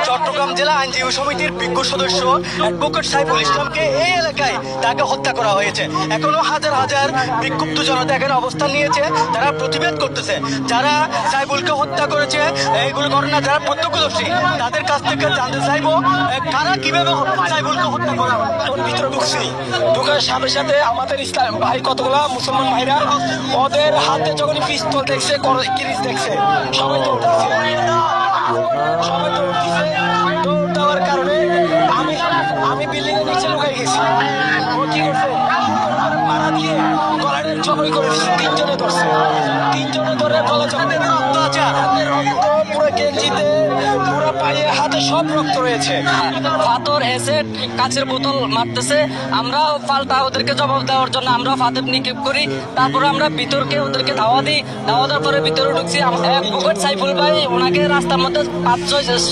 চট্টগ্রাম জেলা আইনজীবী সমিতির বিজ্ঞ সদস্য অ্যাডভোকেট সাইফুল ইসলামকে এই এলাকায় তাকে হত্যা করা হয়েছে। এখনো হাজার হাজার বিক্ষুব্ধ জনতা এখানে অবস্থান নিয়েছে, তারা প্রতিবাদ করতেছে। যারা সাইফুলকে হত্যা করেছে, এইগুলো ঘটনা যারা প্রত্যক্ষদর্শী, তাদের কাছ থেকে জানতে চাইবো কারা কিভাবে সাইফুলকে হত্যা করা হয়। ভিতরে ঢুকছি, ঢুকার সাথে সাথে আমাদের ইসলাম ভাই কতগুলা মুসলমান ভাইরা ওদের হাতে যখন পিস্তল দেখছে, কিরিচ দেখছে, সবাই দৌড়তেছে। সবাই দৌড়তেছে, দৌড় দেওয়ার কারণে আমি বিল্ডিং এর নিচে লুকাই গেছি। ও কি করছে, মারা দিয়ে গলায় জবাই করে দিচ্ছে। তিনজনে ধরছে, তিনজনে ধরে গলা জবাই, রক্ত আছে, হাতের রক্ত পুরো গেঞ্জিতে, পুরো পায়ে হাতে সব রক্ত রয়েছে। পাথর, এসিড, কাচের বোতল মারতেছে। আমরা পাল্টা ওদেরকে জবাব দেওয়ার জন্য আমরা ফাতেব নিক্ষেপ করি। তারপরে আমরা ভিতরকে ওদেরকে ধাওয়া দিই। ধাওয়া দেওয়ার পরে ভিতরে ঢুকছি। সাইফুল ভাই ওনাকে রাস্তার মধ্যে ৫-৬